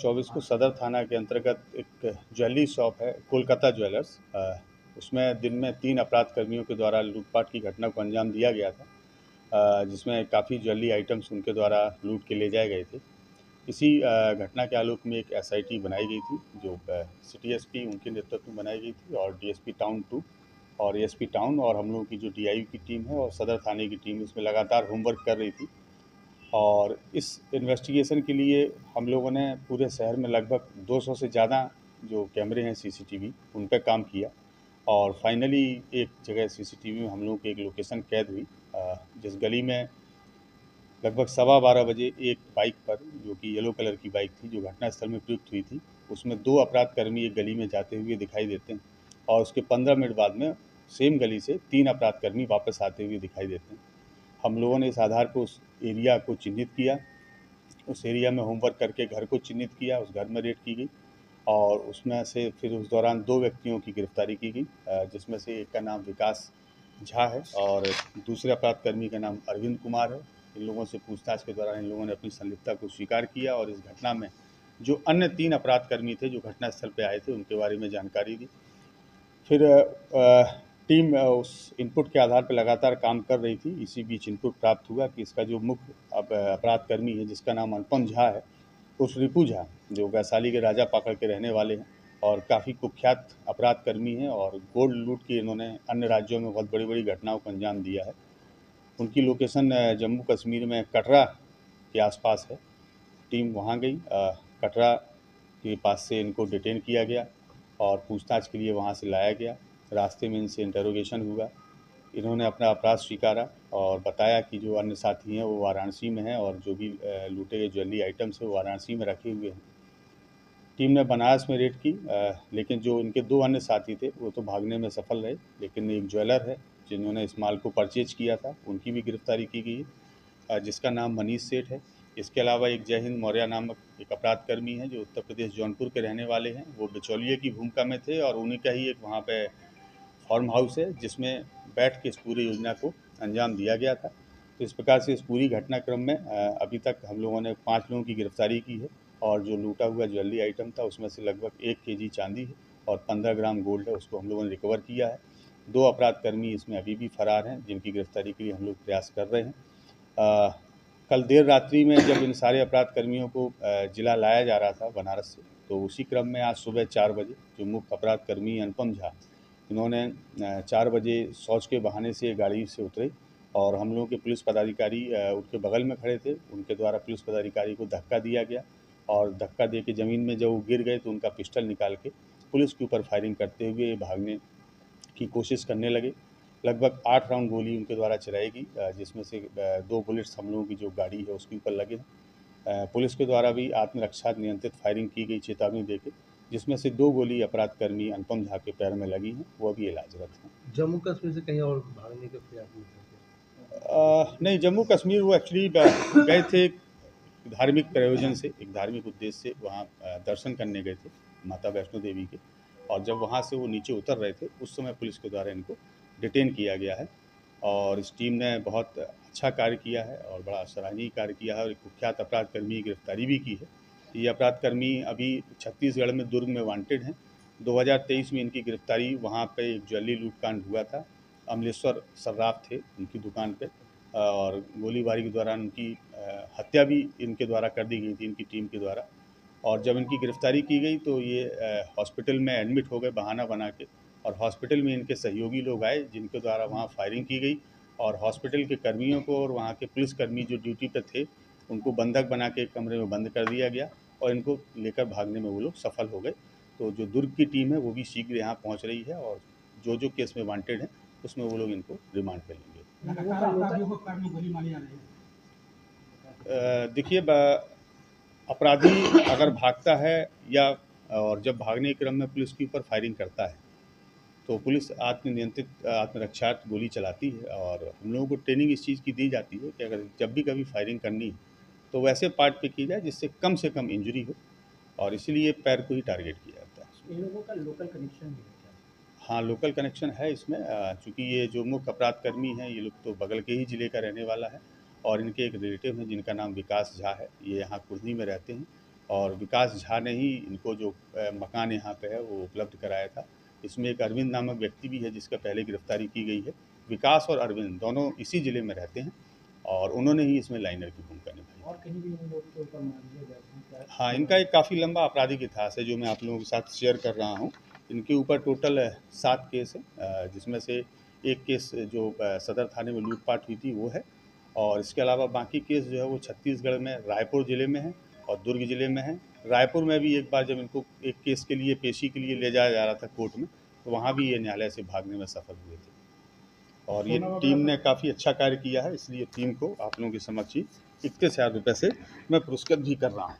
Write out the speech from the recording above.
24 को सदर थाना के अंतर्गत एक ज्वेलरी शॉप है कोलकाता ज्वेलर्स, उसमें दिन में 3 अपराध कर्मियों के द्वारा लूटपाट की घटना को अंजाम दिया गया था, जिसमें काफ़ी ज्वेलरी आइटम्स उनके द्वारा लूट के ले जाए गए थे। इसी घटना के आलोक में एक एसआईटी बनाई गई थी, जो सिटी एसपी उनके नेतृत्व में बनाई गई थी, और डीएसपी टाउन 2 और एसपी टाउन और हम लोगों की जो डीआईयू की टीम है और सदर थाने की टीम इसमें लगातार होमवर्क कर रही थी। और इस इन्वेस्टिगेशन के लिए हम लोगों ने पूरे शहर में लगभग 200 से ज़्यादा जो कैमरे हैं सीसीटीवी उन पर काम किया, और फाइनली एक जगह सीसीटीवी में हम लोगों की एक लोकेशन कैद हुई, जिस गली में लगभग 12:15 बजे एक बाइक पर, जो कि येलो कलर की बाइक थी, जो घटनास्थल में प्रयुक्त हुई थी, उसमें 2 अपराधकर्मी एक गली में जाते हुए दिखाई देते हैं, और उसके 15 मिनट बाद में सेम गली से 3 अपराधकर्मी वापस आते हुए दिखाई देते हैं। हम लोगों ने इस आधार पर उस एरिया को चिन्हित किया, उस एरिया में होमवर्क करके घर को चिन्हित किया, उस घर में रेड की गई, और उसमें से फिर उस दौरान 2 व्यक्तियों की गिरफ्तारी की गई, जिसमें से एक का नाम विकास झा है और दूसरे अपराधकर्मी का नाम अरविंद कुमार है। इन लोगों से पूछताछ के दौरान इन लोगों ने अपनी संलिप्तता को स्वीकार किया, और इस घटना में जो अन्य 3 अपराधकर्मी थे जो घटनास्थल पर आए थे उनके बारे में जानकारी दी। फिर टीम उस इनपुट के आधार पर लगातार काम कर रही थी। इसी बीच इनपुट प्राप्त हुआ कि इसका जो मुख्य अपराधकर्मी है, जिसका नाम अनुपम झा है, उर्फ रिपू झा, जो वैशाली के राजा पाकड़ के रहने वाले हैं और काफ़ी कुख्यात अपराधकर्मी हैं, और गोल्ड लूट के इन्होंने अन्य राज्यों में बहुत बड़ी-बड़ी घटनाओं को अंजाम दिया है। उनकी लोकेशन जम्मू कश्मीर में कटरा के आसपास है। टीम वहाँ गई, कटरा के पास से इनको डिटेन किया गया और पूछताछ के लिए वहाँ से लाया गया। रास्ते में इनसे इंटरोगेशन हुआ। इन्होंने अपना अपराध स्वीकारा और बताया कि जो अन्य साथी हैं वो वाराणसी में हैं, और जो भी लूटे गए ज्वेलरी आइटम्स हैं वो वाराणसी में रखे हुए हैं। टीम ने बनारस में रेड की, लेकिन जो इनके 2 अन्य साथी थे वो तो भागने में सफल रहे, लेकिन एक ज्वेलर है जिन्होंने इस माल को परचेज किया था, उनकी भी गिरफ्तारी की गई है, जिसका नाम मनीष सेठ है। इसके अलावा एक जय हिंद मौर्य नामक एक अपराधकर्मी है जो उत्तर प्रदेश जौनपुर के रहने वाले हैं। वो बिचौलिए की भूमिका में थे, और उन्हीं का ही एक वहाँ पे फार्म हाउस है जिसमें बैठ के इस पूरी योजना को अंजाम दिया गया था। तो इस प्रकार से इस पूरी घटनाक्रम में अभी तक हम लोगों ने 5 लोगों की गिरफ्तारी की है, और जो लूटा हुआ ज्वेलरी आइटम था उसमें से लगभग 1 केजी चांदी है और 15 ग्राम गोल्ड है, उसको हम लोगों ने रिकवर किया है। 2 अपराधकर्मी इसमें अभी भी फरार हैं, जिनकी गिरफ्तारी के लिए हम लोग प्रयास कर रहे हैं। कल देर रात्रि में जब इन सारे अपराधकर्मियों को जिला लाया जा रहा था बनारस से, तो उसी क्रम में आज सुबह 4 बजे जो मुख्य अपराधकर्मी अनुपम झा, इन्होंने 4 बजे शौच के बहाने से गाड़ी से उतरे, और हम लोगों के पुलिस पदाधिकारी उनके बगल में खड़े थे। उनके द्वारा पुलिस पदाधिकारी को धक्का दिया गया, और धक्का दे के ज़मीन में जब वो गिर गए तो उनका पिस्टल निकाल के पुलिस के ऊपर फायरिंग करते हुए भागने की कोशिश करने लगे। लगभग 8 राउंड गोली उनके द्वारा चलाई गई, जिसमें से 2 बुलेट्स हम लोगों की जो गाड़ी है उसके ऊपर लगे हैं। पुलिस के द्वारा भी आत्मरक्षा नियंत्रित फायरिंग की गई चेतावनी देके, जिसमें से 2 गोली अपराधकर्मी अनुपम झा के पैर में लगी हैं, वो अभी इलाजरत हैं। जम्मू कश्मीर से कहीं और भागने के प्रयास में थे नहीं, जम्मू कश्मीर वो एक्चुअली गए थे एक धार्मिक प्रयोजन से, एक धार्मिक उद्देश्य से वहाँ दर्शन करने गए थे माता वैष्णो देवी के, और जब वहाँ से वो नीचे उतर रहे थे उस समय पुलिस के द्वारा इनको डिटेन किया गया है, और इस टीम ने बहुत अच्छा कार्य किया है और बड़ा सराहनीय कार्य किया है, और एक कुख्यात अपराधकर्मी की गिरफ्तारी भी की है। ये अपराधकर्मी अभी छत्तीसगढ़ में दुर्ग में वांटेड हैं। 2023 में इनकी गिरफ्तारी वहाँ पे एक ज्वेलरी लूटकांड हुआ था। अमलेश्वर सर्राफ थे उनकी दुकान पे, और गोलीबारी के दौरान उनकी हत्या भी इनके द्वारा कर दी गई थी, इनकी टीम के द्वारा। और जब इनकी गिरफ्तारी की गई तो ये हॉस्पिटल में एडमिट हो गए बहाना बना के, और हॉस्पिटल में इनके सहयोगी लोग आए जिनके द्वारा वहाँ फायरिंग की गई, और हॉस्पिटल के कर्मियों को और वहाँ के पुलिसकर्मी जो ड्यूटी पे थे उनको बंधक बना के एक कमरे में बंद कर दिया गया, और इनको लेकर भागने में वो लोग सफल हो गए। तो जो दुर्ग की टीम है वो भी शीघ्र यहाँ पहुँच रही है, और जो केस में वांटेड हैं उसमें वो लोग इनको रिमांड पे लेंगे। लगातार अपराधियों को पैर में गोली मारी जा रही है। देखिए, अपराधी अगर भागता है या और जब भागने के क्रम में पुलिस के ऊपर फायरिंग करता है तो पुलिस आत्मनियंत्रित आत्मरक्षा गोली चलाती है, और हम लोगों को ट्रेनिंग इस चीज़ की दी जाती है कि अगर जब भी कभी फायरिंग करनी है तो वैसे पार्ट पे की जाए जिससे कम से कम इंजरी हो, और इसीलिए पैर को ही टारगेट किया जाता है। इन लोगों का लोकल कनेक्शन भी है क्या? हाँ, लोकल कनेक्शन है इसमें, चूँकि ये जो मुख्य अपराधकर्मी हैं ये लोग तो बगल के ही ज़िले का रहने वाला है, और इनके एक रिलेटिव हैं जिनका नाम विकास झा है, ये यहाँ कुर्नी में रहते हैं, और विकास झा ने ही इनको जो मकान यहाँ पे है वो उपलब्ध कराया था। इसमें एक अरविंद नामक व्यक्ति भी है जिसका पहले गिरफ्तारी की गई है। विकास और अरविंद दोनों इसी ज़िले में रहते हैं और उन्होंने ही इसमें लाइनर की भूमिका निभाई। और कहीं भी इन लोगों के ऊपर मामले दर्ज हैं क्या? हाँ, इनका एक काफ़ी लंबा आपराधिक इतिहास है जो मैं आप लोगों के साथ शेयर कर रहा हूँ। इनके ऊपर टोटल 7 केस हैं, जिसमें से एक केस जो सदर थाने में लूटपाट हुई थी वो है, और इसके अलावा बाकी केस जो है वो छत्तीसगढ़ में रायपुर ज़िले में है और दुर्ग ज़िले में है। रायपुर में भी एक बार जब इनको एक केस के लिए पेशी के लिए ले जाया जा रहा था कोर्ट में, तो वहाँ भी ये न्यायालय से भागने में सफल हुए थे। और ये टीम ने काफ़ी अच्छा कार्य किया है, इसलिए टीम को आप लोगों के समक्ष ही 31,000 रुपये से मैं पुरस्कृत भी कर रहा हूँ।